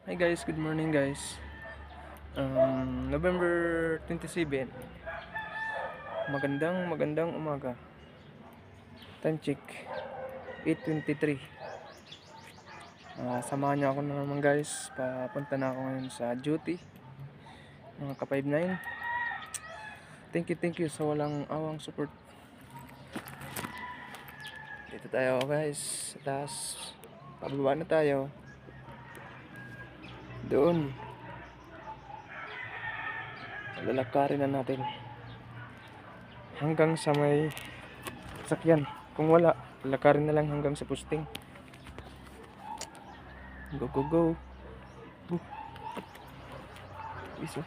Hi guys, good morning guys. November 27. Magandang umaga. Time check 8:23. Samahan niyo ako na naman guys. Papunta na ako ngayon sa duty. Mga ka-59. Thank you sa walang awang support. Dito tayo guys. Sa taas. Pababa na tayo. Doon. Lalakarin na natin. Hanggang sa may sakyan. Kung wala, lalakarin na lang hanggang sa posting. Go, go, go. Isa.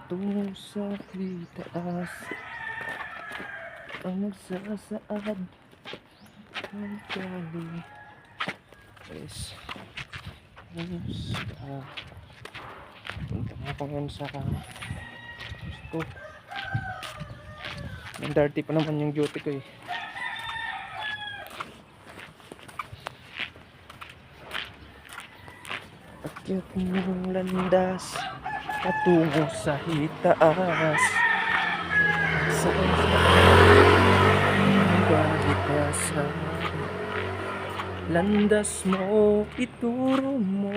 Tungo sa taas ang nagsasaad ng galing. Yes. Punta nga ako ngayon sa gusto. 9:30 pa naman yung duty ko eh. Akyat ng landas patungo sa itaas. Saan sa landas mo, ituro mo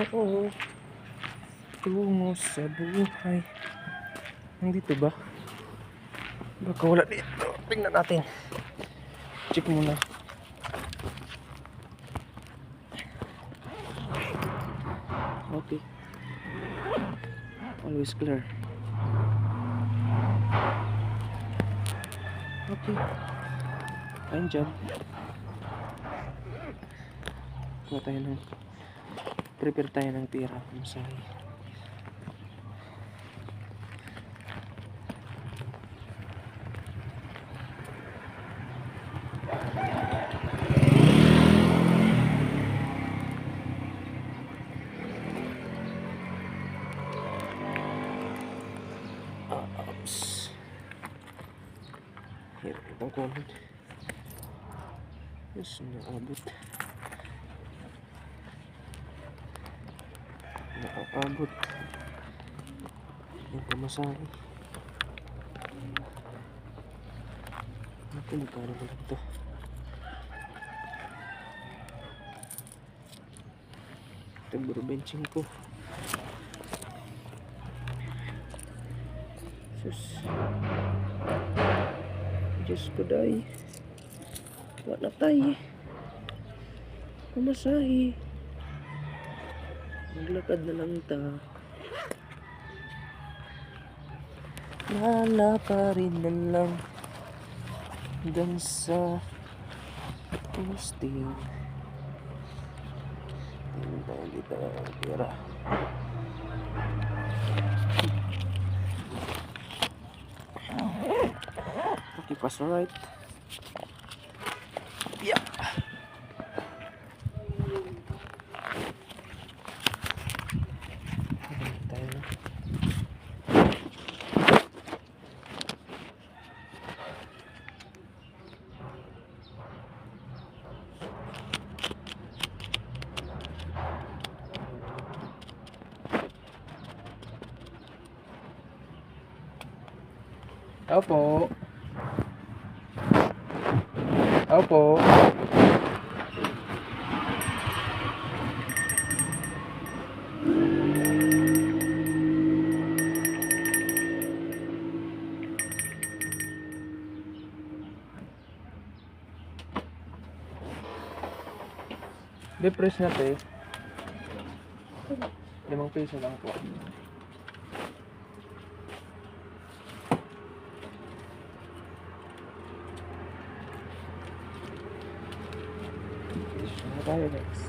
tungo sa buhay. Nandito ba? Baka wala dito. Tingnan natin. Check muna. Okay. Always clear. Okay. Fine job. Kuha tayo ng prepare tayo ng pera. Masahe. Oops. Hirap itong comment. Yes, naabot. Nakaabot yung pamasahe. Ito, magkano ba ito? Ito, burubenching ko. Sus. Diyos ko day. Wala tayo. Pamasahe. Maglakad na lang ta. Lalakarin na lang hanggang sa posting. Hindi tayo pera. Okay, pass right. Yeah. Opo. Opo. Depress na te. 5 piso lang po. Tayo guys.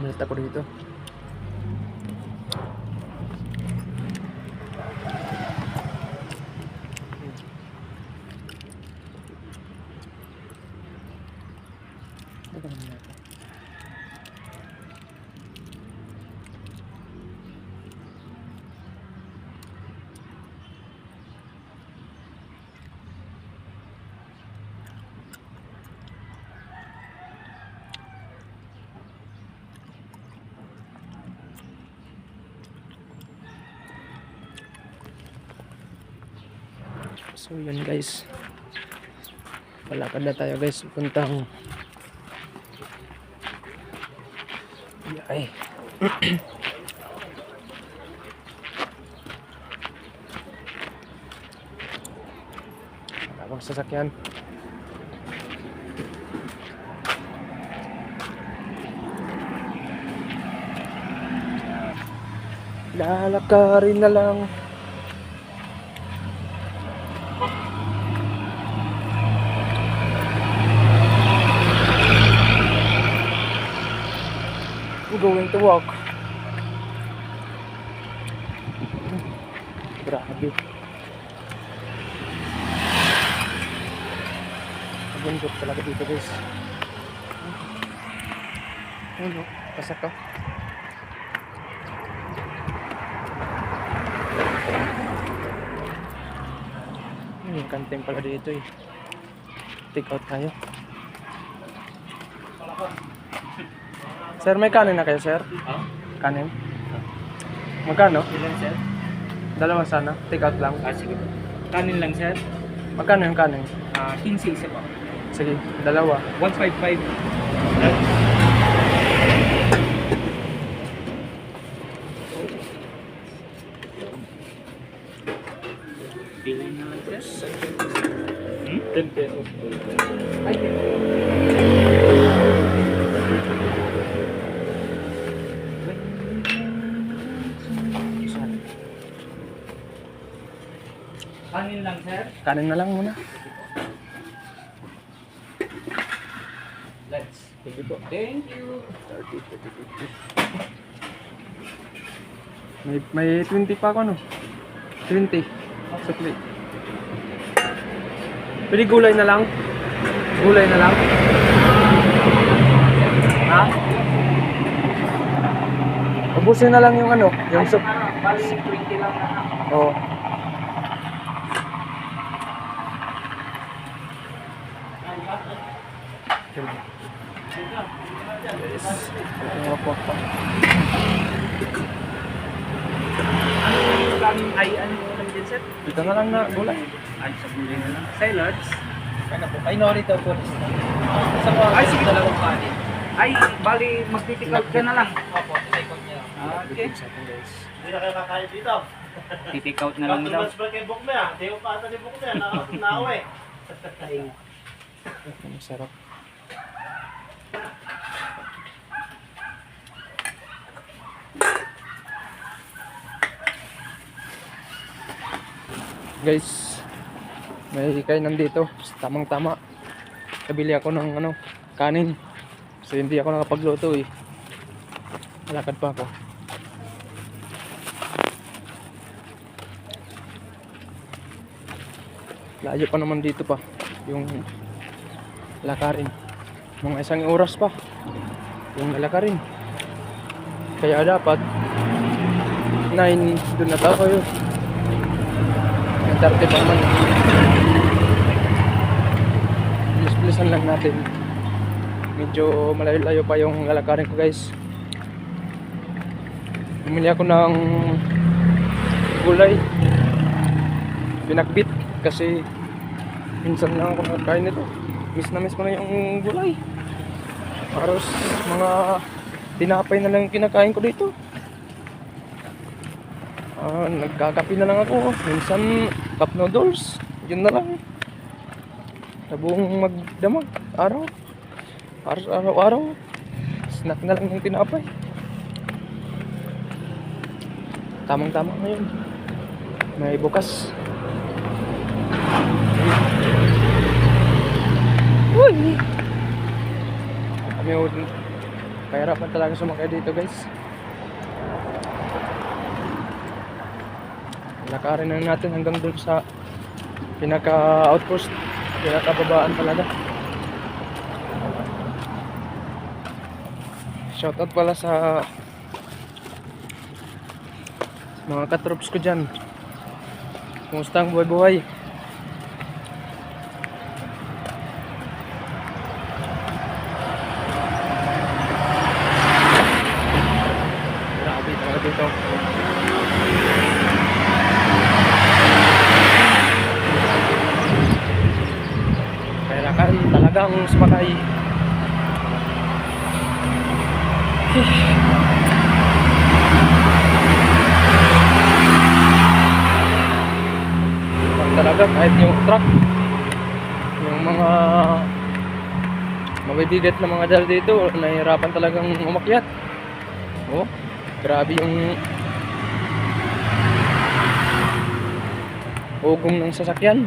Malat ako dito. So yun guys, palakad na tayo guys, puntang ay maraming sasakyan. Lalakarin na lang. I'm going to walk. Grabe. Magandot talaga dito guys. Ano? Pasak ka. Yung kantin pala dito eh. Take out tayo. Sir, may kanin na kayo, sir? Kanin? Magkano? Ilan, sir? Dalawa sana. Take out lang. Sige. Kanin lang, sir. Magkano yung kanin? 15 isa pa. Sige, dalawa. 155. Bilhin na lang, sir. 10 pesos. Ay, kanin lang, sir. Kanin na lang muna. Let's. Thank you po. Thank you. 30, 50. May 20 pa ako no? 20. Sa plate. Pwede gulay na lang? Gulay na lang? Ha? Ubusin na lang yung ano, yung soup. Bali, 20 lang na. Oo. Ay, ano lang din, sir? Dito na lang na gulay. Ay, sa gulay na lang. Salads. Ano po? Minority daw po. Sa mga ay, sige. Dalawang kanin. Ay, bali, mag-take out ka na lang. Opo, take out niya. Okay. Hindi na kayo kakain dito. Take out na lang daw. Mas kay Bukme ah. Hindi ko pa ata ni Bukme ah. Naawa eh. Ang sarap. Guys, may kainan dito. Tamang tama. Kabili ako ng ano, kanin. So hindi ako nakapagluto eh. Malakad pa ako. Layo pa naman dito pa yung lakarin. Mga 1 oras pa yung lalakarin. Kaya dapat 9 doon na tayo. 30 pa man. Bilis-bilisan lang natin. Medyo malayo-layo pa yung lalakarin ko guys. Bumili ako ng gulay. Pinagbit kasi minsan lang ako nakakain nito. Miss na miss ko na yung gulay. Halos mga tinapay na lang yung kinakain ko dito. Nagkakape na lang ako. Minsan cup noodles. Yun na lang. Sa buong magdamag araw. Araw-araw. Snack na lang yung tinapay. Tamang-tama ngayon. May bukas. Uy! Kami kahirapan talaga sumakay dito guys. Lakarin na natin hanggang dun sa pinaka-outpost, pinaka-babaan talaga. Shoutout pala sa mga katrops ko dyan. Kumusta ang buhay-buhay? Grabe talaga dito. pang sumakay. Talaga kahit yung truck, yung mga mabibigat na mga dala dito, nahihirapan talagang umakyat. Oh, grabe yung ugong ng sasakyan.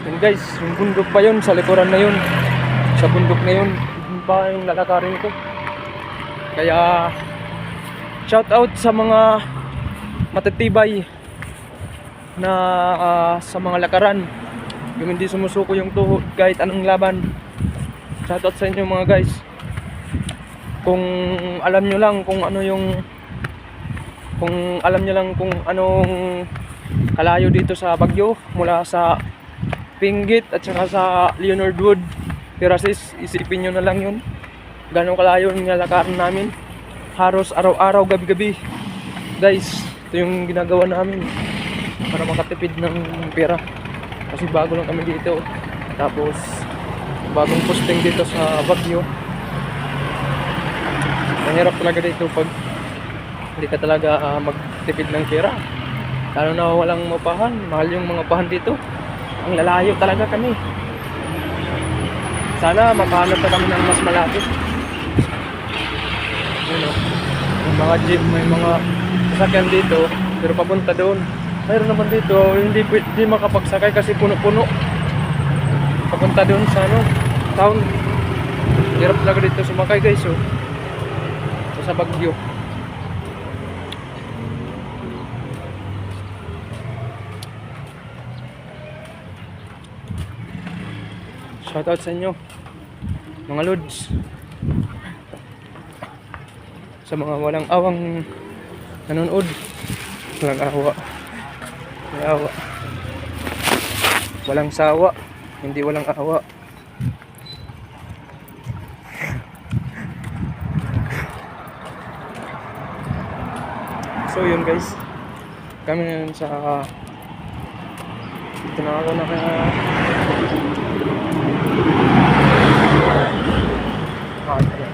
Yun guys, yung bundok pa yun, sa likuran na yun, sa bundok na yun, yun pa yung lalakarin ko. Kaya shout out sa mga matatibay na sa mga lakaran, yung hindi sumusuko yung tuhod kahit anong laban. Shout out sa inyo mga guys. Kung alam nyo lang kung ano yung, kung alam nyo lang kung anong kalayo dito sa Baguio mula sa Pinggit at saka sa Leonard Wood Terraces, isipin nyo na lang yun gano'ng kalayo yung lalakaran namin. Halos araw-araw, gabi-gabi guys, ito yung ginagawa namin para makatipid ng pera kasi bago lang kami dito, tapos bagong posting dito sa Baguio. Mahirap talaga dito pag hindi ka talaga magtipid ng pera, lalo na walang mapahan. Mahal yung mga pahan dito, ang lalayo talaga kami. Sana makahanap na kami ng mas malapit. Yung mga jeep, may mga sasakyan dito pero papunta doon. Mayroon naman dito hindi makapagsakay kasi puno-puno papunta doon sa town. Hirap talaga dito sumakay guys. Sa Baguio. Shout out sa inyo mga lods, sa mga walang awang nanonood. Walang awa, may awa, walang sawa, hindi walang awa. So yun guys, kami na sa dito na ako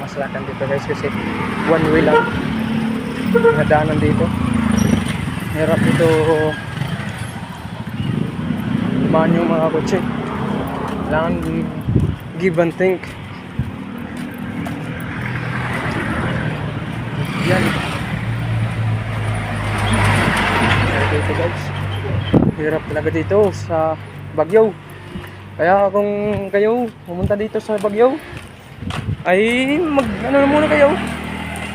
maslakan dito guys kasi one way lang nadaanan dito. Hirap dito dumaan yung mga kotse, kailangan give and think. Yan dito guys, hirap talaga dito sa Baguio. Kaya kung kayo pumunta dito sa Baguio ay muna kayo,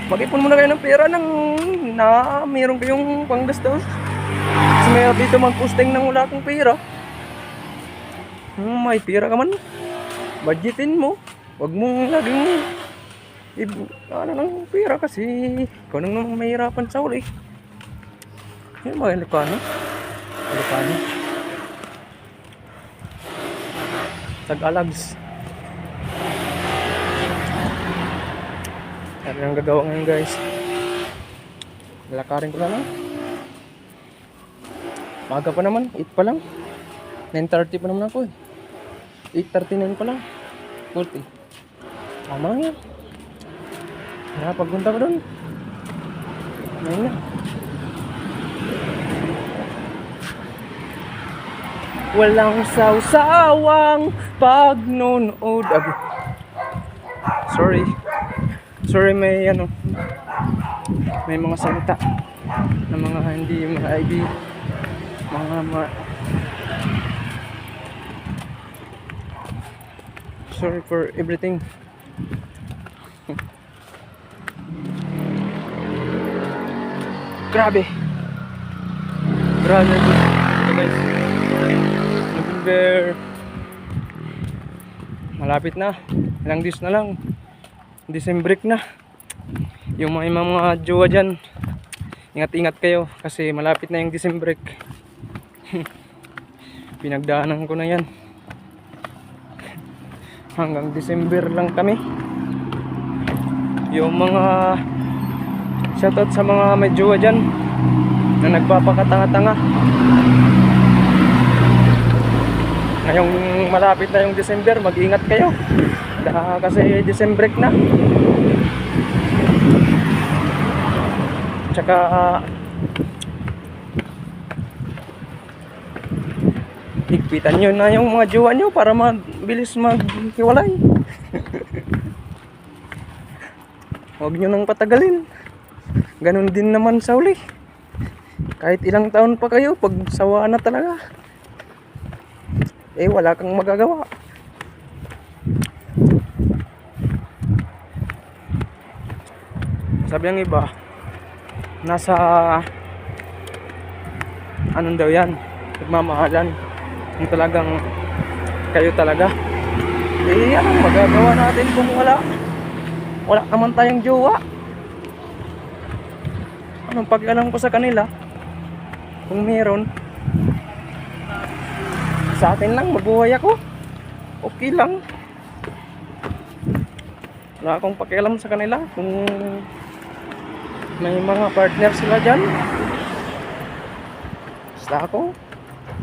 mag-ipon muna kayo ng pera na meron kayong panggastos. Kasi mayroon dito mag-posting ng wala kang pera. May pera ka man, budgetin mo, wag mong laging ng pera kasi ikaw nang naman mahirapan sa uli. Yung mga Ilocano Tag-Alags. Ano yung gagawa ngayon guys? Lalakarin ko na lang. Maga pa naman, 8 pa lang, 9:30 pa naman ako 8:39 pa lang, 40. Tama lang yan. Pagpunta ko doon ngayon na. Walang sawsawang pagnunood. Sorry, may may mga salita na mga hindi ma-ID, sorry for everything. Grabe guys, November malapit na, ilang days na lang, December na. Yung mga jowa dyan, ingat-ingat kayo kasi malapit na yung December. Pinagdaanan ko na yan, hanggang December lang kami. Yung mga shoutout sa mga may jowa dyan na nagpapakatanga-tanga, Ngayong malapit na yung December, mag-ingat kayo. Kasi December break na. Tsaka higpitan nyo na yung mga jowa nyo para mabilis maghiwalay. Huwag nyo nang patagalin. Ganon din naman sa uli. Kahit ilang taon pa kayo, pag sawa na talaga, eh wala kang magagawa. Sabi ng iba, nasa anong daw yan, nagmamahalan, kung talagang kayo talaga. Eh anong magagawa natin kung wala naman tayong jowa? Anong pag-alam ko sa kanila? Kung meron, sa akin lang, mabuhay ako, okay lang. Wala akong pakialam sa kanila. Kung may mga partner sila dyan, basta ako,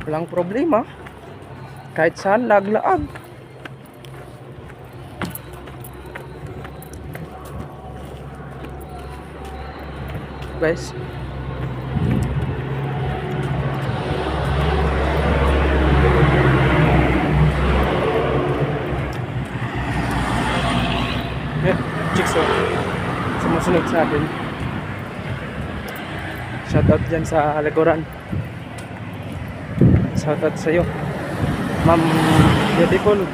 walang problema. Kahit saan, laglaag. Guys, chicks, sumusunod sa atin. Shoutout dyan sa Likuran. Shoutout sa iyo, Ma'am Beautiful.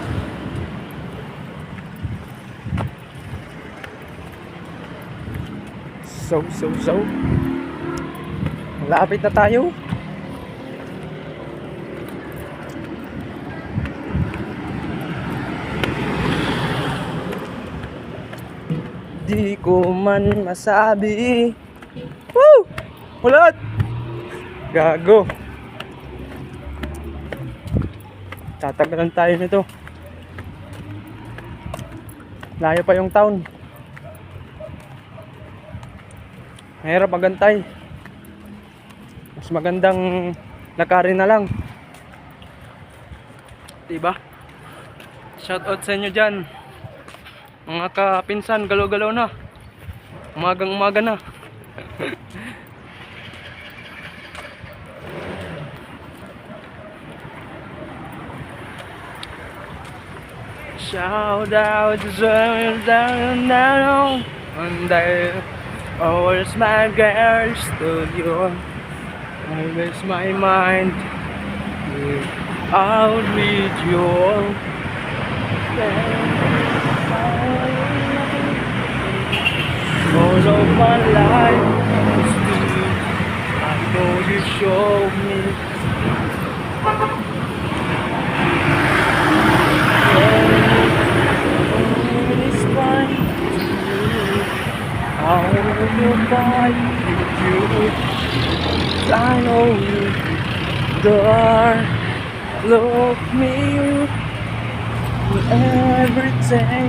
So malapit na tayo. Di ko man masabi. Woo! Ulat! Gago. Tatagalan tayo nito. Layo pa yung town. Mahirap magantay. Mas magandang lakarin na lang. Diba? Shoutout sa inyo dyan. Mga kapinsan, galaw-galaw na. Umagang-umaga na. Shout out to down and there. Always my girls to you. Always my mind out with you. All of my life, I know you show me. It's fine. I will fight with you. I know you. Door, look me everything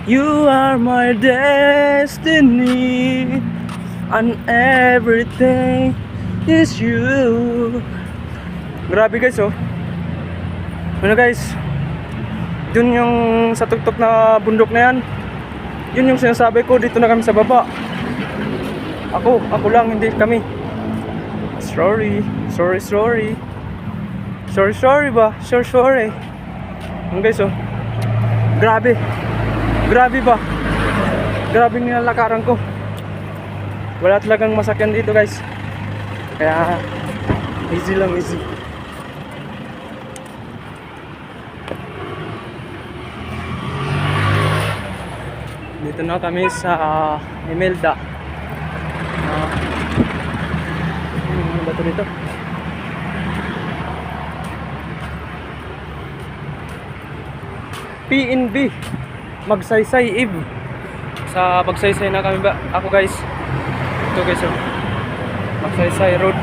you are my destiny, and everything is you. Grabe guys, oh. Ano guys, dun yung sa tuktok na bundok na yan, yun yung sinasabi ko, dito na kami sa baba. Ako lang, hindi kami. Sorry ba? Sorry. Ano guys, oh. Grabe ba? Grabe nilalakaran ko. Wala talagang masakyan dito guys. Kaya easy lang, easy. Dito na kami sa Imelda. Ano ba ito dito? PNB Magsaysay Eve. Sa Magsaysay na kami ba? Ako guys. Ito guys, oh. Magsaysay Road.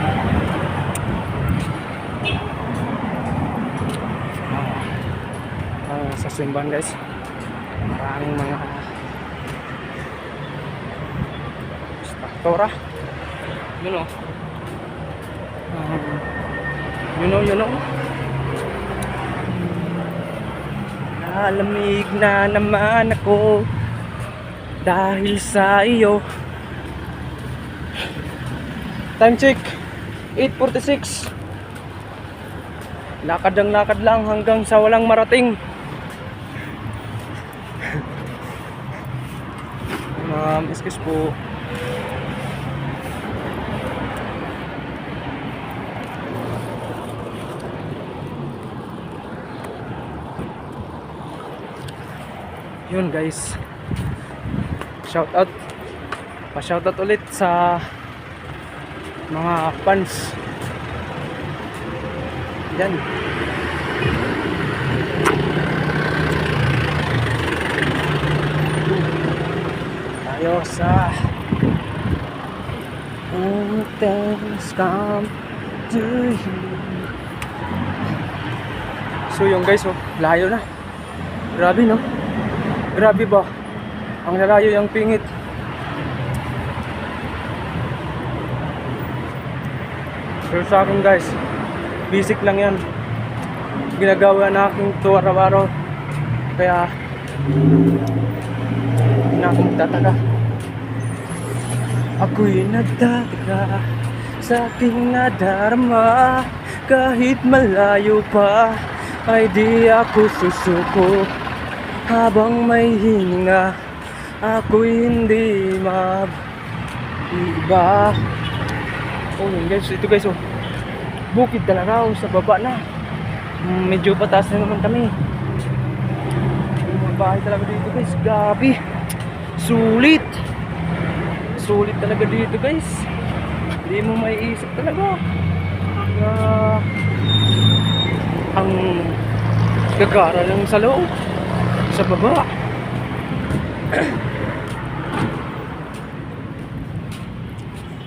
Sa simbahan guys. Maraming mga tora. Yun, oh. You know. Lalamig na naman ako dahil sa iyo. Time check 8:46. Lakad lang hanggang sa walang marating. Excuse po. Yun guys, shoutout, pa-shoutout ulit sa mga fans yan. Tayo sa All things come to you. So yung guys, oh, layo na. Grabe no. Grabe ba? Ang lalayo yung pingit. Pero sa akin guys, basic lang yan. Ginagawa na aking ito araw-araw. Kaya hindi na ako magtataka. Ako'y nagtataka sa aking nadarama. Kahit malayo pa ay di ako susuko. Habang may hininga, ako'y hindi mag-iba. Oh yun guys, ito guys oh, bukid talaga oh, sa baba na. Medyo pataas na naman kami. Yung mga bahay talaga dito guys, grabe. Sulit talaga dito guys. Hindi mo maiisip talaga na ang gagara lang sa loob, sa baba.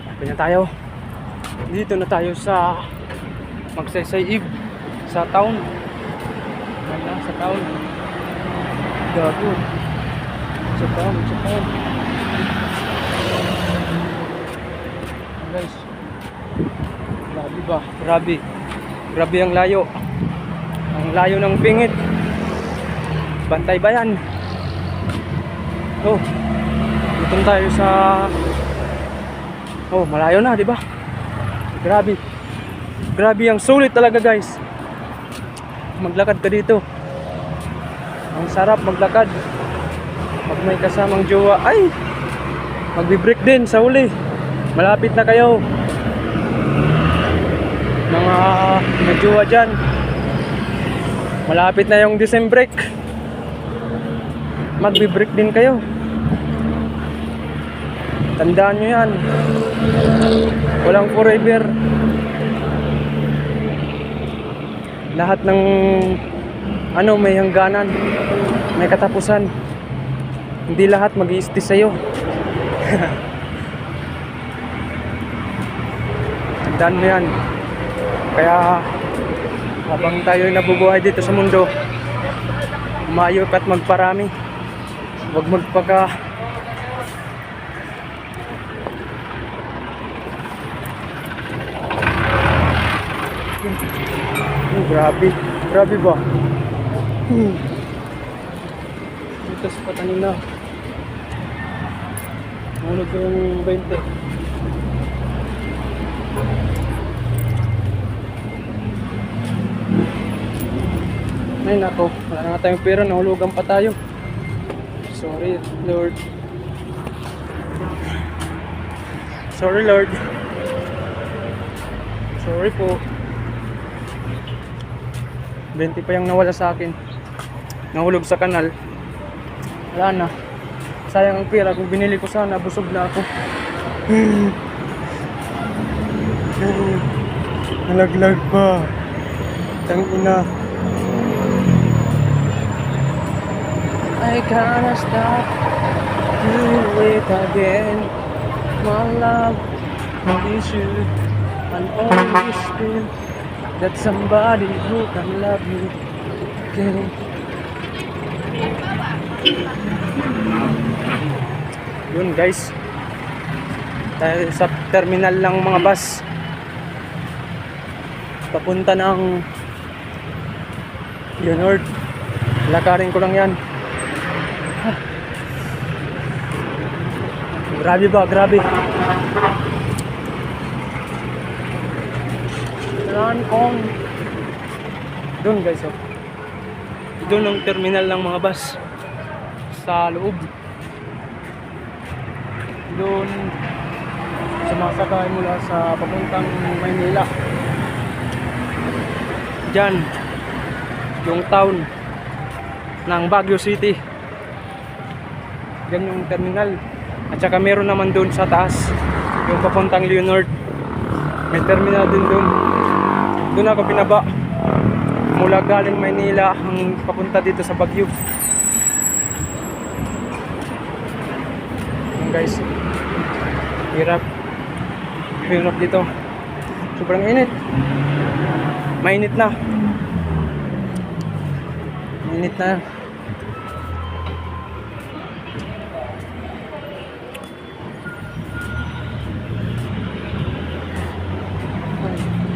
Tapos na tayo. Dito na tayo sa Magsaysay Eve sa town. Wala sa town. Gago. Sa town. Guys. Grabe ba? Grabe ang layo. Ang layo ng pingit. Bantay Bayan. Oh. Dito tayo sa oh, malayo na, di ba? Grabe ang sulit talaga, guys. Maglakad ka dito. Ang sarap maglakad. Pag may kasamang jowa, ay magbi-break din sa uli. Malapit na kayo. Mga may jowa dyan. Malapit na yung December break. Magbi-break din kayo. Tandaan nyo yan. Walang forever. Lahat ng ano may hangganan, may katapusan. Hindi lahat mag-i-stay sa'yo. Tandaan mo yan. Kaya habang tayo nabubuhay dito sa mundo, umayo at magparami. Huwag magpaka grabe ba? Ito sa patanin na. Hulog ko yung 20. Ay nako, wala na nga tayong pera, nahulugan pa tayo. Sorry Lord. Sorry Lord. Sorry po. 20 pa yung nawala sa akin. Nahulog sa kanal. Wala na. Sayang ang pera. Kung binili ko sana, busog na ako. Nalaglag pa. Tangina. I can't stop do it again. My love is you. I'll always feel that somebody who can love you again. Yun guys, tayo sa terminal ng mga bus. papunta ng Leonard. Lakarin ko lang yan. Grabe ba? Grabe. Doon guys, oh. Doon ang terminal ng mga bus sa loob. Doon sumasakay mula sa papuntang Maynila. Diyan yung town ng Baguio City. Diyan yung terminal. At saka meron naman doon sa taas yung papuntang Leonard. May terminal din doon. Doon ako binaba mula galing Maynila ang papunta dito sa Baguio. Ayan guys, hirap dito, sobrang init. Mainit na.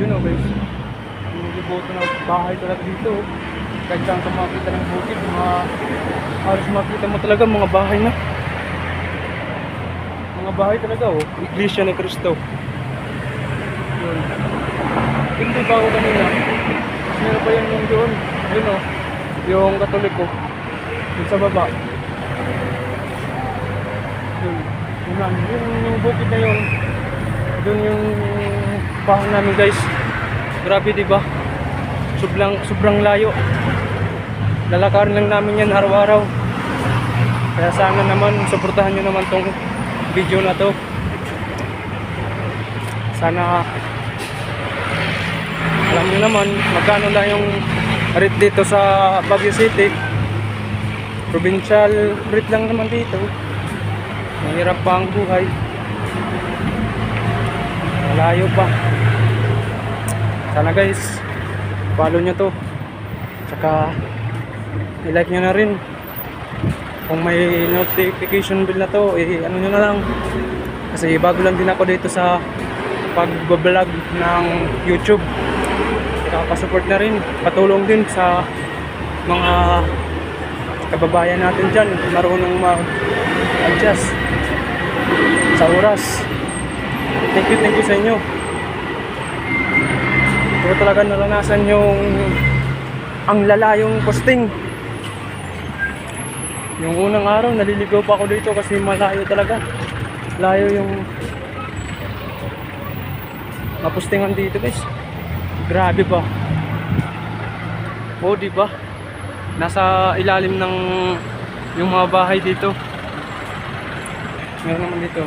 Yun o guys, yung liboto na bahay talaga dito. Kahit saan ka makita ng bukid, halos makita mo talaga mga bahay na. Mga bahay talaga oh, Iglesia ni Cristo. Yun. Hindi ba ako kanina? Meron pa yan yung doon. Yun o, yung Katoliko. Yung sa baba. Yun. Yung bukid na yun. Doon yung bahay namin guys. Grabe diba? Sobrang layo. Lalakarin lang namin yan araw-araw. Kaya sana naman suportahan nyo naman tong video na to. Sana alam nyo naman magkano lang yung rate dito sa Baguio City. Provincial rate lang naman dito. Mahirap pa ang buhay. Malayo pa. Sana guys, follow nyo to. Tsaka i-like nyo na rin. Kung may notification bell na to, ano nyo na lang. Kasi bago lang din ako dito sa pag-vlog ng YouTube. Kapasupport na rin, patulong din sa mga kababayan natin dyan, marunong mag-adjust sa oras. Thank you sa inyo. Pero talaga naranasan yung ang lalayong posting. Yung unang araw naliligaw pa ako dito kasi malayo talaga. Layo yung mapostingan dito guys. Grabe ba? Oh, di ba? Nasa ilalim ng yung mga bahay dito. Meron naman dito.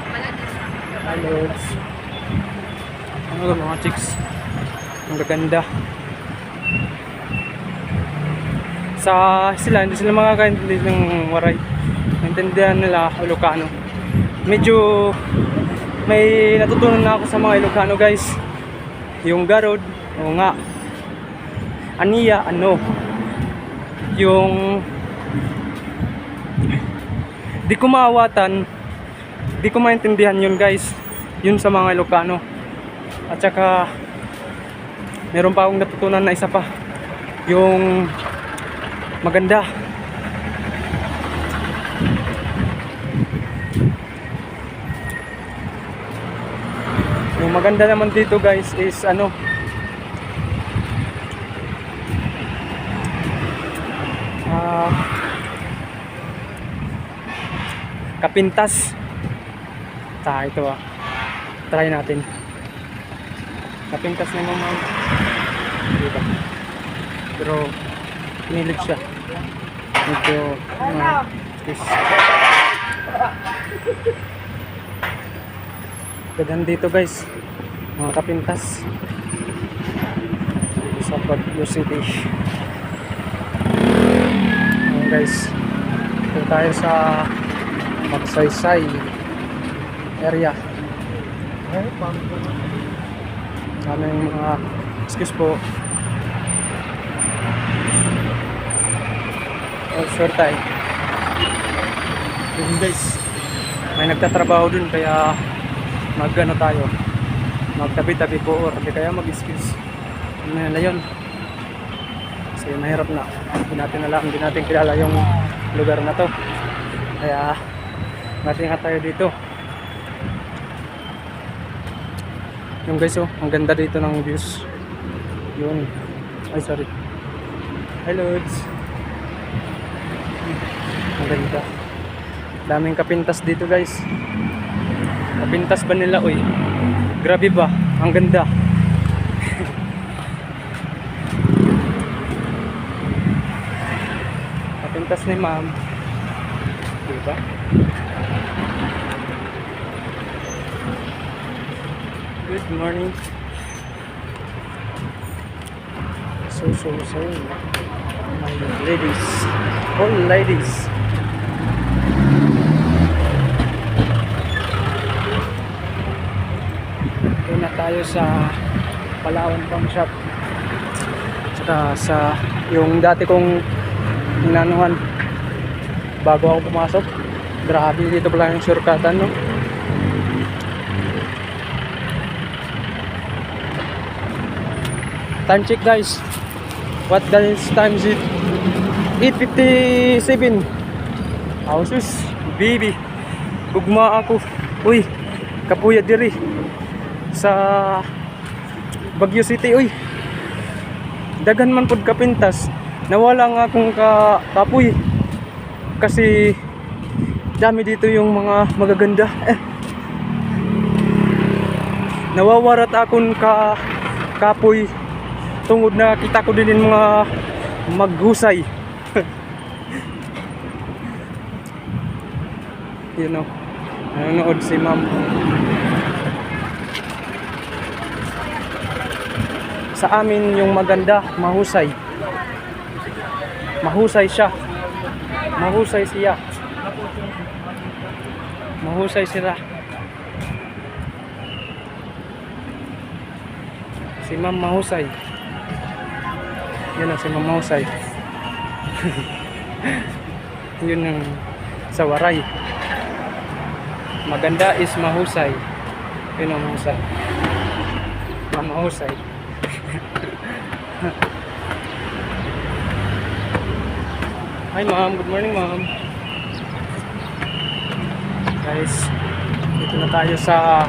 Hello. Ano ba mga chicks? Ang gaganda. Hindi sila makakaintindi ng Waray. Naintindihan nila Ilocano. Medyo may natutunan na ako sa mga Ilocano guys. Yung garod, o nga. Aniya, ano. Yung di ko maawatan, di ko maintindihan yun guys. Yun sa mga Ilocano. At saka meron pa akong natutunan na isa pa. Yung maganda. Yung maganda naman dito guys is ano, kapintas. Ito try natin. Kapintas naman mga diba? Pero pinilit siya. Medyo gagan dito guys, mga kapintas sa Baguio City. Ayan guys, ito tayo sa Magsaysay area. Ano yung mga excuse po. Sure tayo. Yun guys, may nagtatrabaho dun kaya magano tayo, magtabi-tabi po or di kaya mag-excuse. Ano nila yun. Kasi mahirap na. Hindi natin alam, hindi natin kilala yung lugar na to. Kaya natingat tayo dito. Yung guys oh, ang ganda dito ng views. Yun. Ay sorry. Hi Lods. Ang ganda. Daming kapintas dito guys. Kapintas ba nila oy? Grabe ba? Ang ganda. Kapintas ni ma'am. Diba? Good morning. So my ladies, all ladies. Doon na tayo sa Palawan Farm Shop. Tsaka sa yung dati kong inanuhan bago ako pumasok. Grabe dito pala yung shortcutan, no? Time check guys. What guys time is it? 8:57. Ausus, baby. Ugma ako. Uy, kapuya diri sa Baguio City uy. Daghan man pud kapintas. Nawala nga akong kapuy. Kasi dami dito yung mga magaganda. Nawawarat akong kapoy tungod na kita ko din yung mga maghusay. You know, nanonood si ma'am. Sa amin yung maganda, mahusay. Mahusay siya. Mahusay siya. Mahusay sila. Si ma'am mahusay. Yun ang si ma'am mahusay. Yun ang sa waray. Maganda is mahusay. Yun ang mahusay. Ma'am mahusay. Hi ma'am, good morning ma'am. Guys, dito na tayo sa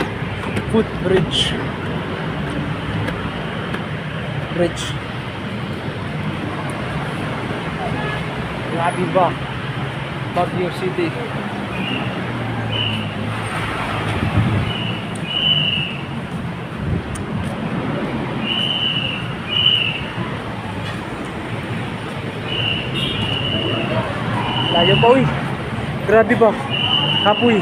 footbridge. Grabe ba? Baguio City. Layo pa uy. Grabe ba? Kapoy.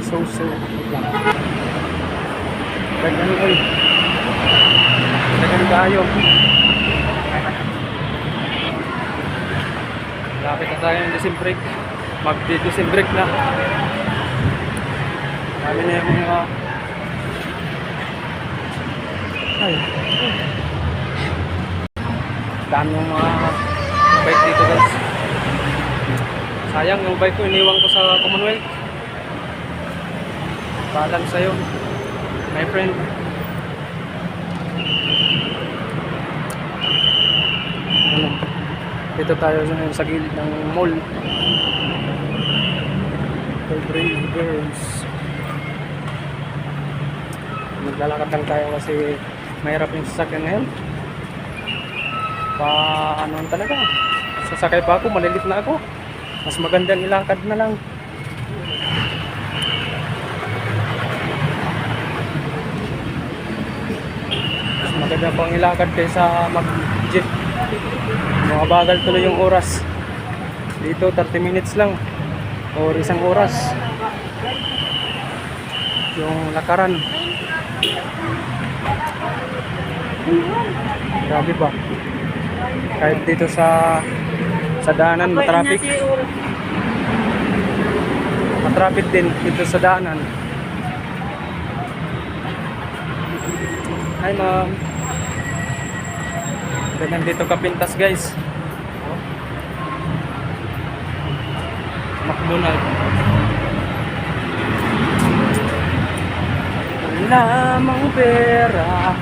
So lang. Dagan uy. Dagan tayo. Lapit na tayo ng December. Mag-December na. Dami na yung mga dami yung mga bike dito guys. Sayang yung bike ko iniwan ko sa Commonwealth. Paalam sa'yo my friend. Dito tayo sa gilid ng mall. Brave Girls. Maglalakad lang tayo kasi mahirap yung sasakyan ngayon. Ano talaga, sasakay pa ako, malilit na ako. Mas magandang ilakad na lang. Mas maganda pang ilakad kaysa mag-jeep. Mga bagal tuloy yung oras. Dito 30 minutes lang or isang oras yung lakaran. Grabe ba? Kahit dito sa daanan matraffic. Matraffic din dito sa daanan. Hi ma'am. Ganyan dito kapintas guys. McDonald's. lamang pera,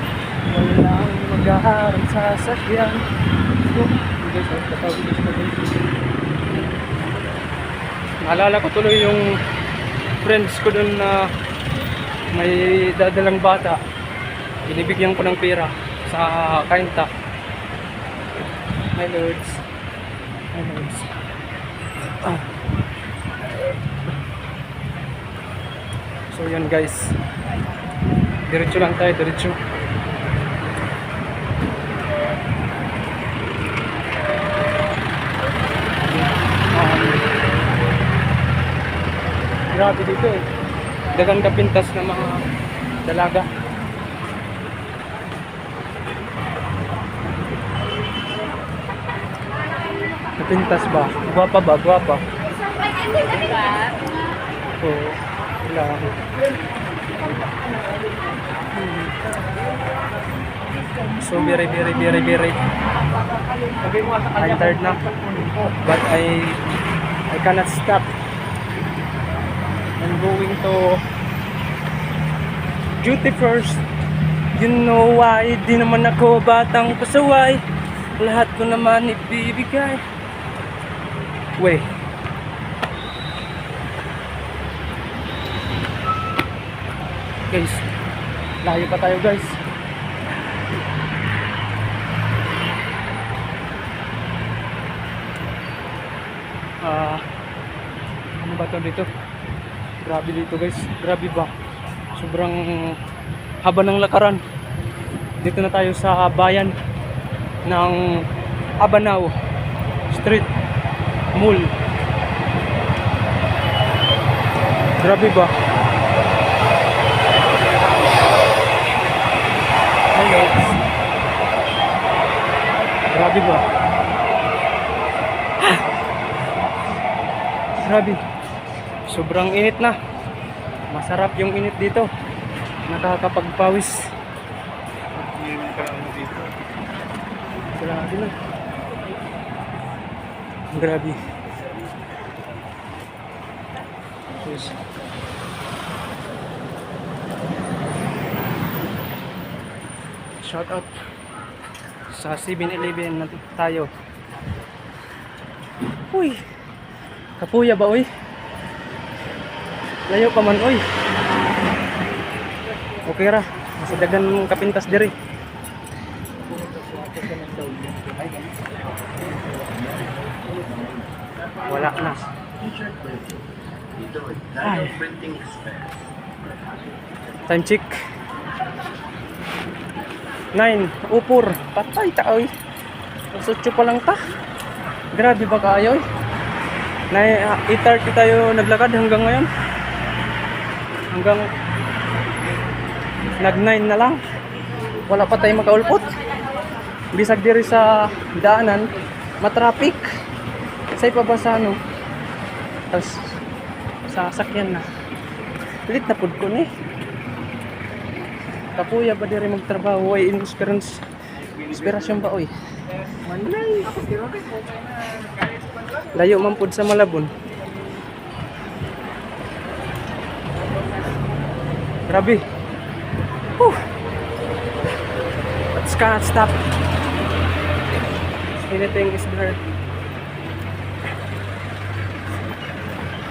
walang mag-aaral sa sasakyan. Naalala ko tuloy yung friends ko dun na may dadalang bata. Binibigyan ko ng pera sa kainta. My lords. My lords. So yun guys. Diretso lang tayo, diretso. Grabe dito eh. Dagang kapintas ng mga dalaga. Kapintas ba? Gwapa ba? Gwapa. Oo. Wala. So very I'm tired na. But I cannot stop. I'm going to duty first. You know why? Di naman ako batang pasaway. Lahat ko naman ibibigay. Wait. Guys, layo pa tayo guys. Ano ba to dito? Grabe dito guys, grabe ba? Sobrang haba ng lakaran. Dito na tayo sa bayan ng Abanao Street Mall. Grabe ba? Hello. Grabe ba? Grabe. Sobrang init na. Masarap yung init dito. Nakakapagpawis. Wala natin lang. Grabe. Yes. Shout out sa 7-Eleven na tayo. Uy. Kapuya ba uy? Layo pa man uy. Okay ra. Mas dagan kapintas diri. Wala na. Ay. Time check. 9 upor. Patay ta oy. Sutyo pa lang ta. Grabe ba kayo? 8:30 tayo naglakad hanggang ngayon. Hanggang nag-9 na lang. Wala pa tayo makaulpot. Bisag diri sa daanan, matraffic. Say pa ba sa ano? Tas sa sakyan na. Pilit na pud ko ni. Kapuya ba diri magtrabaho ay inspirasyon ba oy? Manay. Layo man pud sa Malabon. Grabe. Let's cannot stop. Anything is there.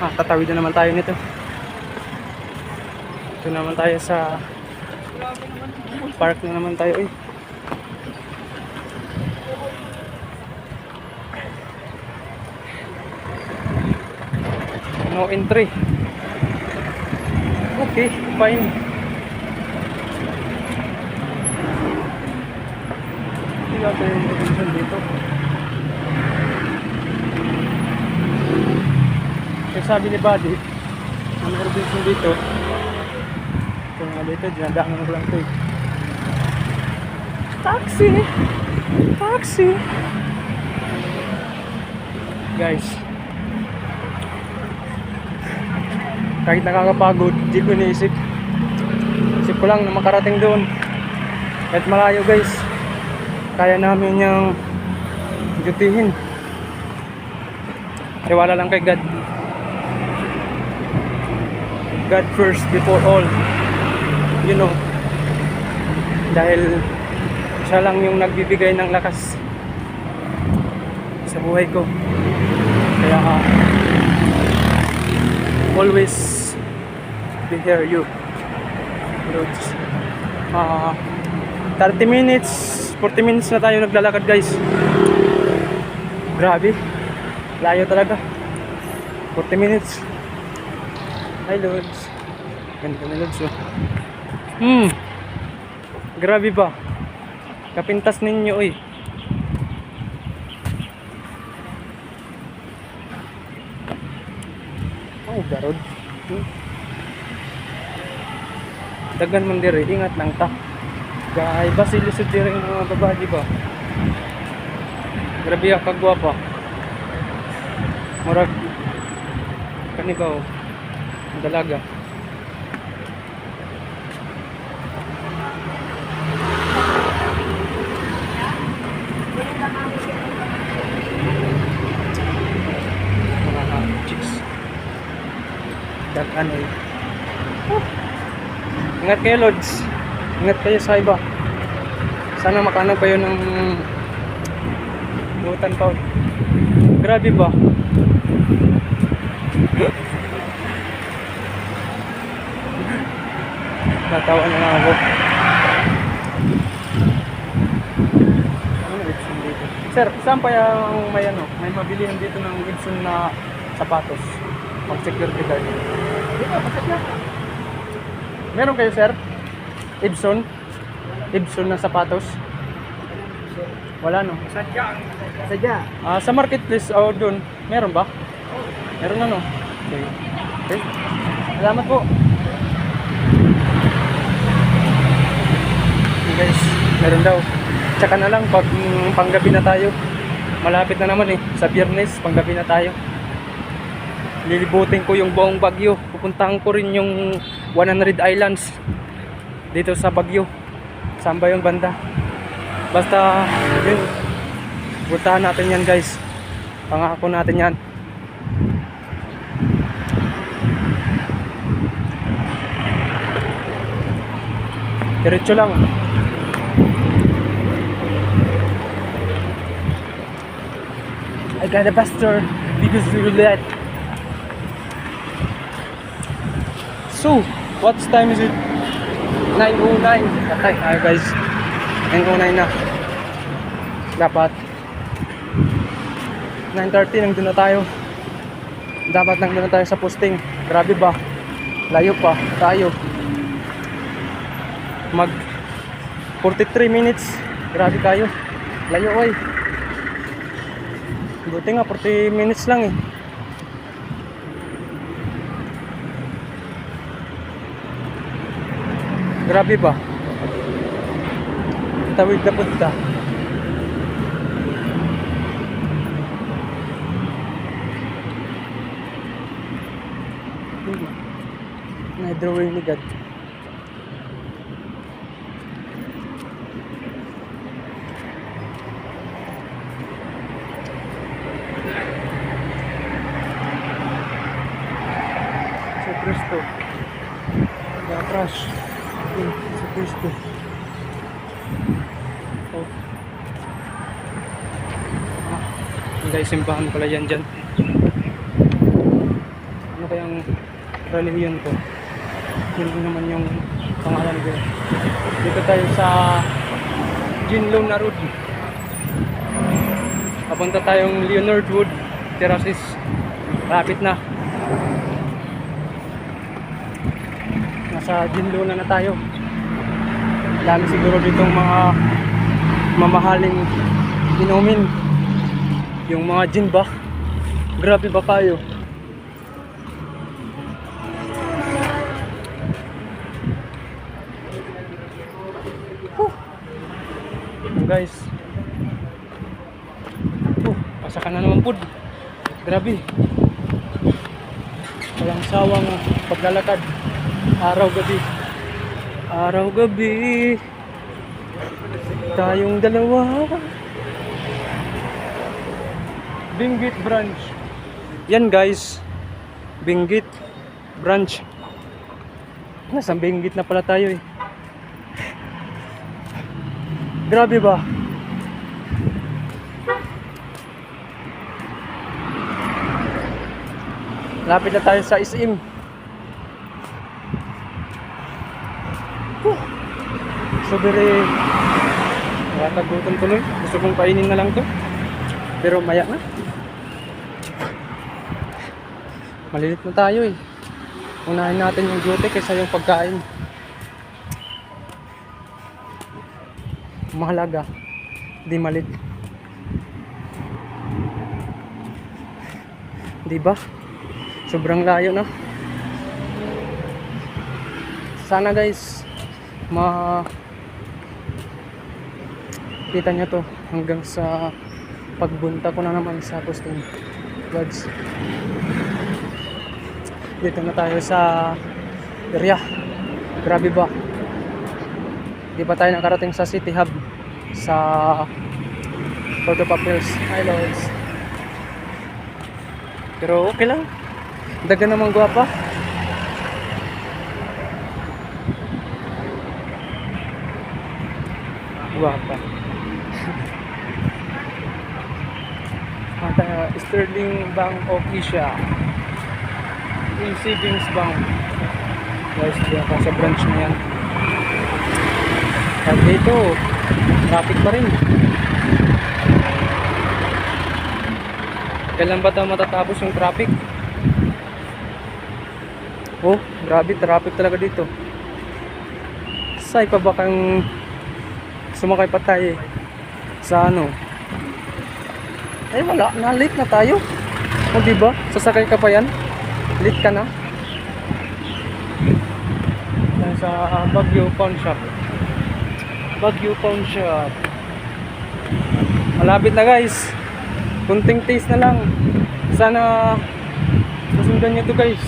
Tatawid na naman tayo nito. Ito naman tayo sa park na naman tayo eh. No entry. Okay, fine. Hindi natin yung Robinson dito. Kaya sabi ni Buddy, ang Robinson dito. Ito nga dito, dinadaan ko lang ito eh. Taxi! Taxi! Guys, kahit nakakapagod, di ko iniisip. Isip ko lang na makarating doon. Kahit malayo guys, kaya namin yung dutihin. Tiwala lang kay God. God first before all. you know, dahil siya lang yung nagbibigay ng lakas sa buhay ko. Kaya always be here, you Lods. 30 minutes 40 minutes na tayo naglalakad, guys. Grabe, layo talaga. 40 minutes. Hi, Lods. Ganda na, Lods, oh. Grabe ba? Kapintas ninyo, eh. Oh, garod. Dagan man dire, ingat lang ta. Gay, basilisod dire yung mga babae, di ba? Grabe ang kagwapa. Murag kanibaw. Ang dalaga. Mga chicks. Dagan, eh. Ingat kayo, Lods. Ingat kayo sa iba. Sana makahanap kayo ng butan pa. Grabe ba? Natawa na lang ako. Ano Gibson dito? Sir, saan pa yung may mabilihan dito ng Gibson na sapatos? Mag-security guard. Meron kayo, sir? Ibson? Ibson na sapatos? Wala, no? Sadya. Sa marketplace o doon, meron ba? Meron na, no? Okay. Okay. Salamat po. Okay, guys, meron daw. Tsaka na lang pag panggabi na tayo. Malapit na naman, eh. Sa Biyernes, panggabi na tayo. Lilibutin ko yung buong Baguio. Pupuntahan ko rin yung 100 Islands dito sa Baguio. Saan ba yung banda? Basta yun, puntahan natin yan, guys. Pangako natin yan. Diretso lang. I got a buster because roulette. So, what time is it? 9:09. Okay, guys. 9:09 na. Dapat 9:30 nandun na tayo. Dapat nandun na tayo sa posting. Grabe ba? Layo pa tayo. Mag 43 minutes. Grabe tayo. Layo, oy. Buti nga 40 minutes lang, eh. Grabe ba? Tawid na punta. Na-drawing ni God. Sa Cristo. Crash. Sa Cristo. Oh. Guys, simbahan pala yan dyan. Ano kayang relihiyon ko? Yun naman yung pangalan ko. Dito tayo sa Jinlong na Road. Papunta tayong Leonard Wood Terraces. Rapid na. Nasa Jinlong na tayo. Dami siguro ditong mga mamahaling inumin. Yung mga gin ba? Grabe ba kayo? Guys, pasaka na naman po. Grabe, walang sawang paglalakad, araw-gabi, araw-gabi, tayong dalawa. Benguet branch yan, guys. Benguet branch. Nasa Benguet na pala tayo, eh. Grabe ba? Lapit na tayo sa SM. So very nakakagutom tuloy. Gusto kong kainin na lang to. Pero maya na. Malilit na tayo eh. Unahin natin yung duty kaysa yung pagkain. Mahalaga, di malit. Di ba? Sobrang layo na. Sana guys, kita nyo to hanggang sa pagbunta ko na naman sa Posting Lodge. Dito na tayo sa area. Grabe ba? Di pa tayo nakarating sa City Hub sa Port of Papels. Hi Lords. Pero okay lang. Daga namang gwapa. Gwapa. At Sterling Bank of Asia. Yung Savings Bank. Guys, diyan pa sa branch na yan. At dito, traffic pa rin. Kailan ba tayo matatapos yung traffic? Oh, grabe, traffic talaga dito. Say pa ba kang sumakay pa tayo sa ano? Ay wala, na-late na tayo. O diba? Sasakay ka pa yan? Late ka na? Sa Baguio Pawn Shop. Baguio Pawn Shop. Malapit na guys. Kunting taste na lang. Sana masundan nyo to guys.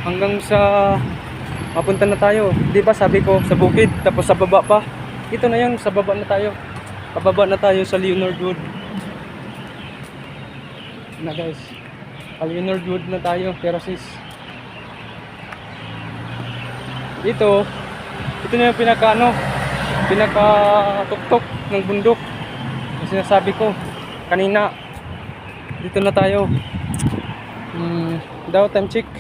Hanggang sa mapunta na tayo. Di ba sabi ko sa bukid tapos sa baba pa. Ito na yun, sa baba na tayo. Pababa na tayo sa Leonard Wood. Na guys. Sa Leonard Wood na tayo, Terraces. Ito na yung pinaka-tuktok ng bundok. Yung sinasabi ko kanina. Dito na tayo. Daw time check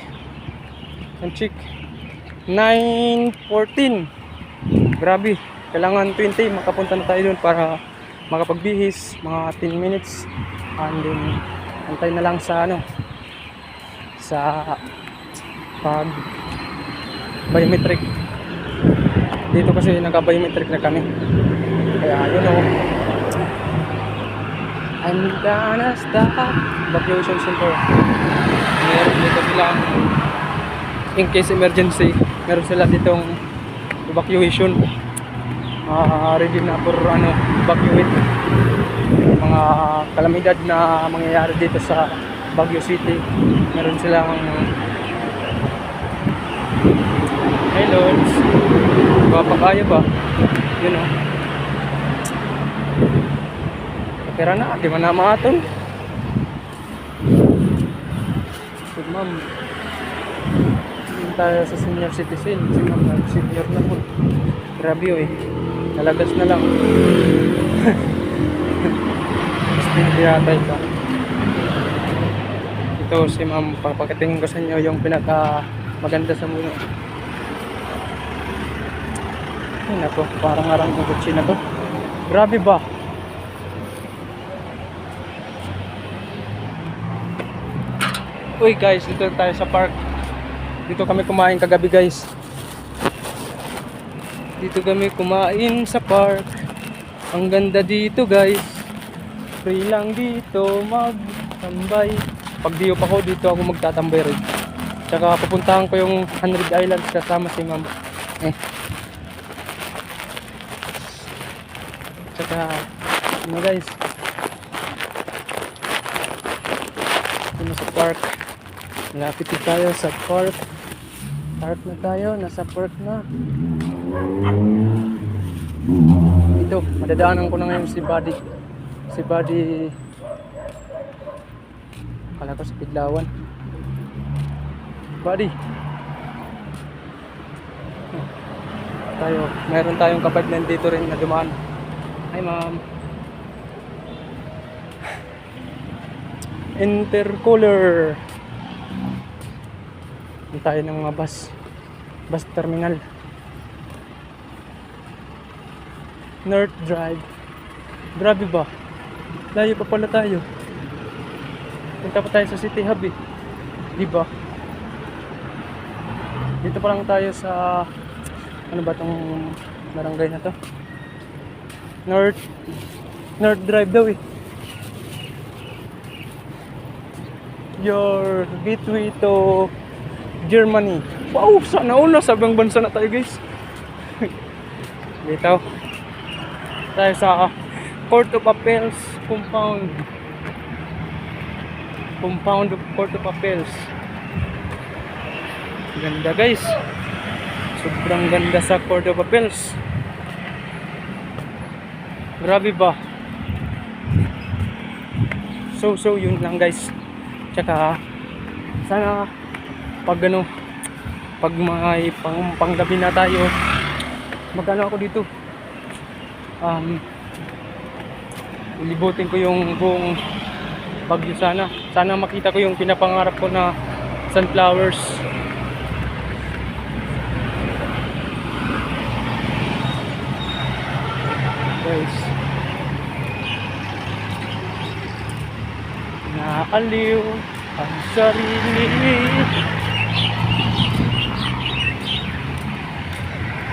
9:14. Grabe, kailangan 20 makapunta na tayo doon para makapagbihis mga 10 minutes. And then antay na lang sa sa pag biometric. Dito kasi naka-biometric na kami. Kaya yun o. I'm gonna stop. Evacuation center. Meron dito silang in case emergency. Meron sila ditong evacuation. Ready na for evacuate. Mga kalamidad na mangyayari dito sa Baguio City. Meron silang hey Lords, mapakaya ba? Yun o. Pera na, di man na maaton. So ma'am, tayo sa senior citizen. Si ma'am, senior na po. Grabe eh, nalagas na lang. Mas pinagiyatay ka. Ito si ma'am, papakatingin ko sa inyo yung pinaka maganda sa mundo. Ay nako, parang arang ng kutsi na to. Grabe ba? Uy guys, dito tayo sa park. Dito kami kumain kagabi guys. Dito kami kumain sa park. Ang ganda dito guys. Free lang dito magtambay. Pag di pa ko dito ako magtatambay rin. Tsaka pupuntahan ko yung 100 Islands kasama si ma'am. Tsaka guys, ito sa park. Malapit tayo sa park. Park na tayo, nasa park na. Ito, madadaanan ko na ngayon si Buddy. Si Buddy, kala ko sa Pidlawan. Buddy, tayo. Meron tayong kapag nandito rin na dumaan. Hi ma'am. Intercooler. Hindi tayo ng mga bus terminal. North Drive. Grabe ba? Layo pa pala tayo. Punta pa tayo sa City Hub eh. Diba? Dito pa lang tayo sa ano ba tong barangay na to? North Drive daw eh. Your gateway to Germany. Wow, sana all nasa ibang bansa na tayo guys. Dito tayo sa Court of Appeals Compound of Court of Appeals. Ganda guys, sobrang ganda sa Court of Appeals. Grabe ba? So yun lang guys. Tsaka sana pag may panggabi na tayo, magano ako dito, ilibutin ko yung buong Baguio. Sana makita ko yung pinapangarap ko na sunflowers. Guys, naaliw ang sarili.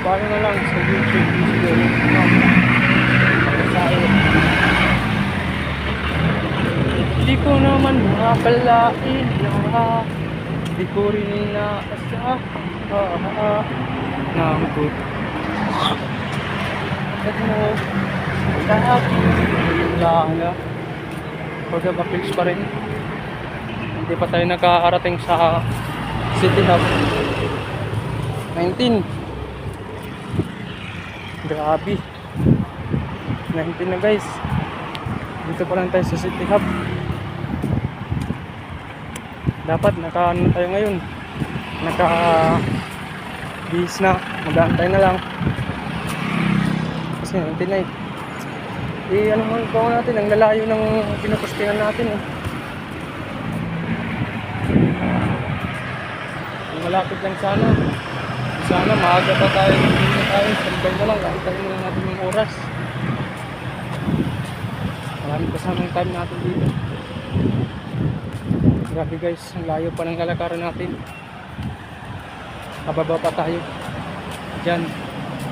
Paano na lang sa YouTube di ko naman makakalain na di ko rin inaasahan na good at mo sa akin lang Court of Appeals pa rin. Hindi pa tayo nakakarating sa City Hub 19. Grabe, 19 na guys. Dito pa lang tayo sa City Hub. Dapat naka-ano tayo ngayon, naka-bis na, mag-aantay na lang kasi 19 na eh. Ano mo ikaw natin, ang lalayo ng pinupostingan natin eh. Malapit lang sana. Sana maaga pa tayo, hindi na tayo, standby na lang, antayin na natin yung oras. Maraming kasamang time natin dito. Grabe guys, ang layo pa ng lalakaran natin. Kababa pa tayo. Diyan.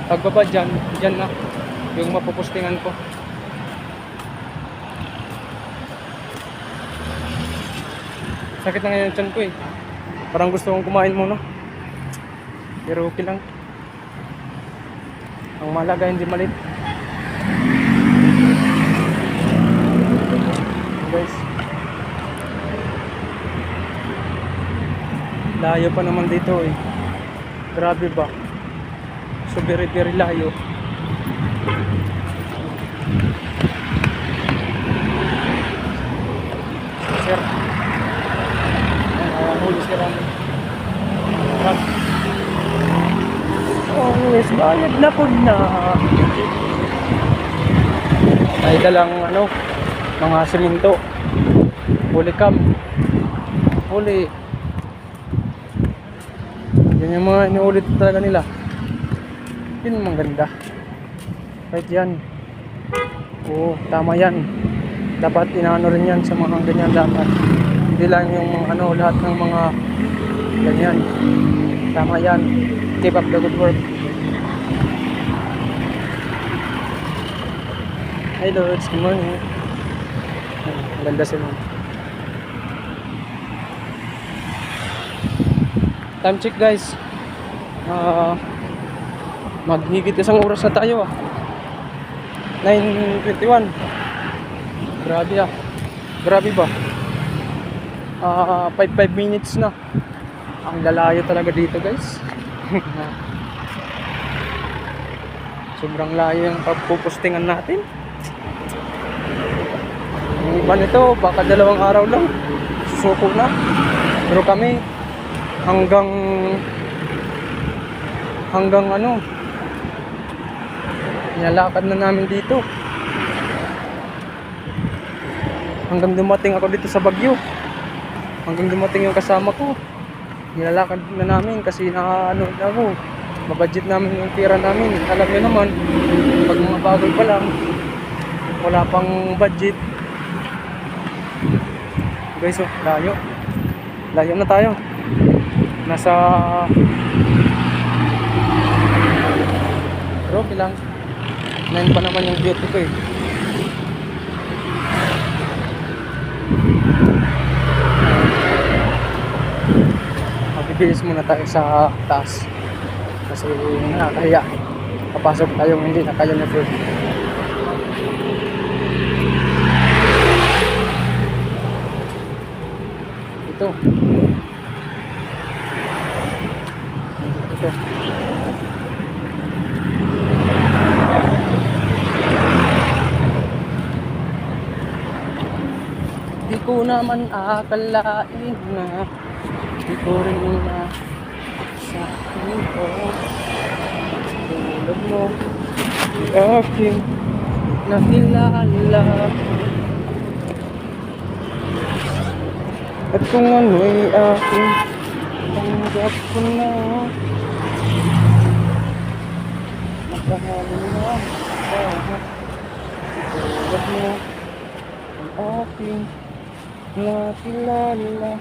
Pagbaba dyan na yung mapupustingan ko. Sakit na ngayon yung tiyan ko eh. Parang gusto kong kumain muna. Pero okay lang. Ang malaga hindi malit. Guys, layo pa naman dito eh. Grabe ba? So very layo. Sir, huli si Ram. Oh yes, bayad na po na. Ay dalang mga simento. Huli cam. Huli. Yan yung mga inuulit talaga nila. Yun yung maganda. Right yan. Oo, tama yan. Dapat inaano rin yan sa mga ganyan dapat. Hindi lang yung lahat ng mga ganyan. Tama yan. Keep up the good work. Hi Lords, good morning. Ang ganda sila. Time check guys. Maghigit isang oras na tayo 9:21. Grabe Grabe ba? 5 minutes na. Ang lalayo talaga dito guys. Sobrang layo yung pagpupustingan natin. Yung iba nito baka 2 araw lang susuko na. Pero kami hanggang Nilalakad na namin dito. Hanggang dumating ako dito sa Baguio. Hanggang dumating yung kasama ko. Nilalakad na namin kasi ano na ako. Mabudget namin yung tira namin. Alam niyo naman, pag mga bagal pa lang, wala pang budget. Guys, oh, layo. Layo na tayo. Nasa... Pero okay lang. 9 pa naman yung duty ko eh. Magbibihis muna tayo sa taas. Kasi nakakahiya. Papasok tayong hindi na kaya na food. Ito. Ito. Di ko naman akalain na di ko rin na sa akin ko. Tulad mo di aking nakilala. At kung ano'y aking tanggap ko na, makahalin na lahat. Tulad mo ang aking nakilala.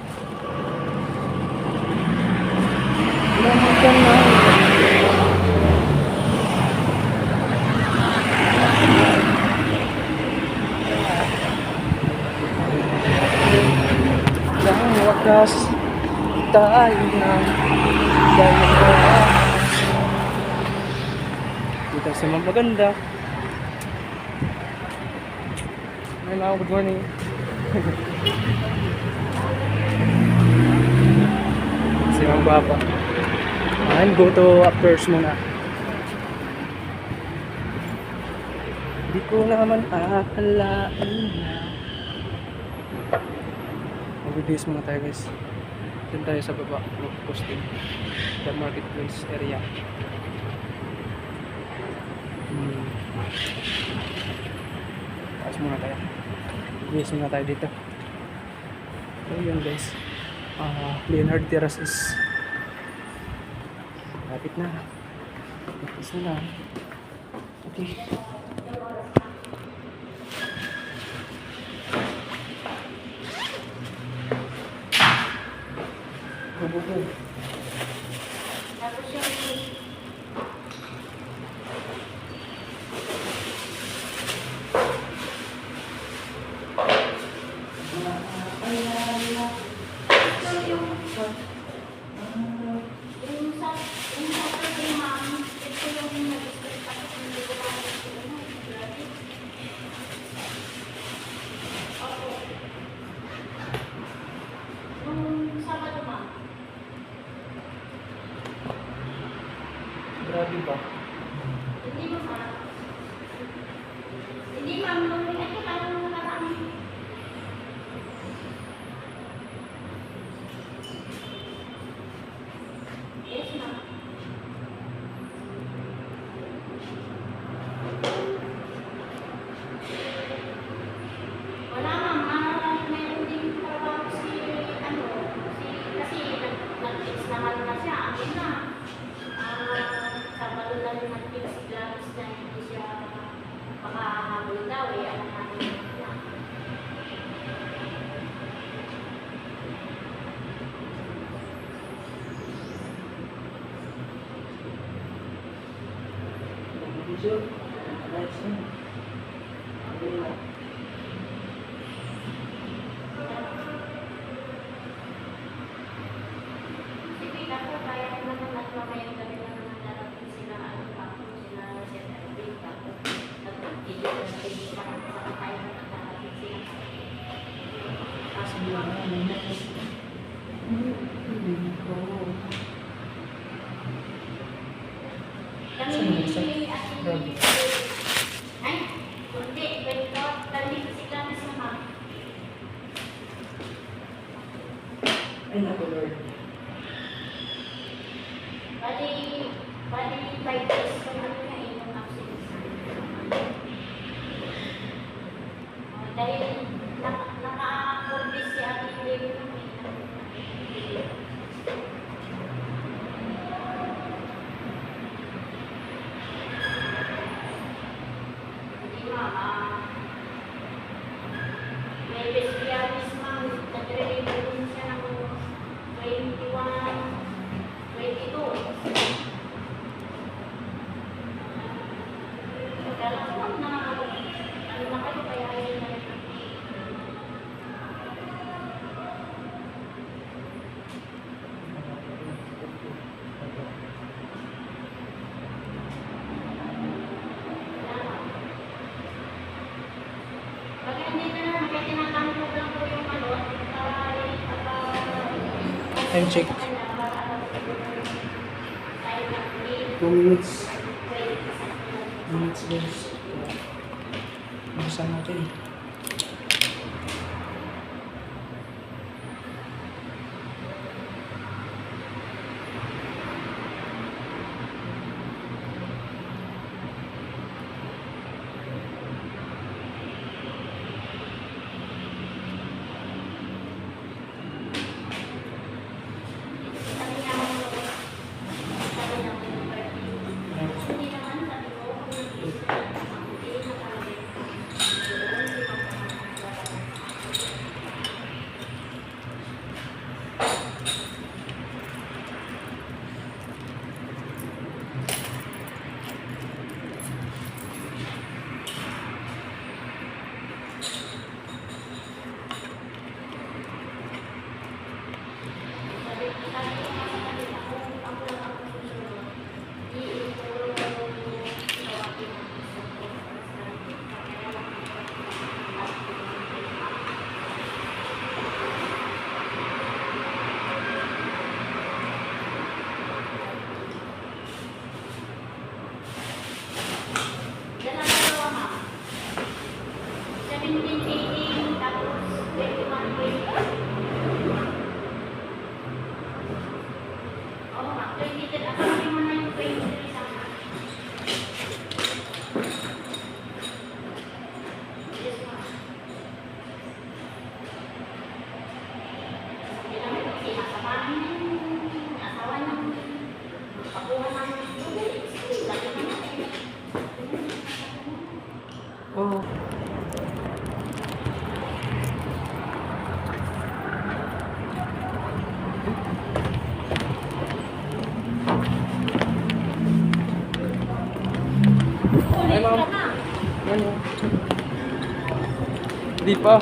Alam ka na ang wakas tayo na dalawa. Dito sa mga maganda. Ay mga good morning. Si Mang Papa. And go to upstairs muna. Di ko naman akalain na. Mag-videos muna tayo guys. Doon tayo sa baba. Mag-posting. The marketplace area. Taas muna tayo. Videos muna tayo dito. So yun guys. Leonard Terrace is lapit na. Lapit na. Okay. Go. Grabe ba? Hindi ma'am, nung ito tayo nung nakaraan. Yes ma'am. Wala ma'am, mayroon din trabaho kasi nag-fix naman na siya, amin na. Sabado lang yung nag-fix glass na hindi siya makahabol daw eh, alam natin na. Sige, ako kaya naman at mamayang gabi na naman darating sila sila Sir Erwin tapos nag-video na tingin pa sa tayo na darating sila. Ay, hindi, ganito, dali kasi kami sa ma'am. Ay, naku Lord. Bali 5 days ko na yung absence. naka-kurbis si Ate Lily. Hindi mama. May lesbianis ma'am. Nag-deliver din siya ng 21, 22. Dalawa na, ano na kayo kaya yun na rin. Pag hindi na lang, kaya tinatanggap lang po yung ano, Time check. 2 minutes. Minutes guys. Buksan natin. Oh. Ay, ma'am. Ano? Di pa.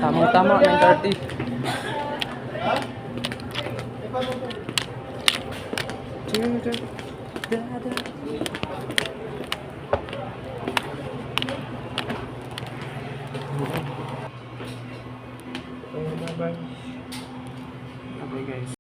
Tamang-tama, 9:30. Bye-bye. Bye-bye guys.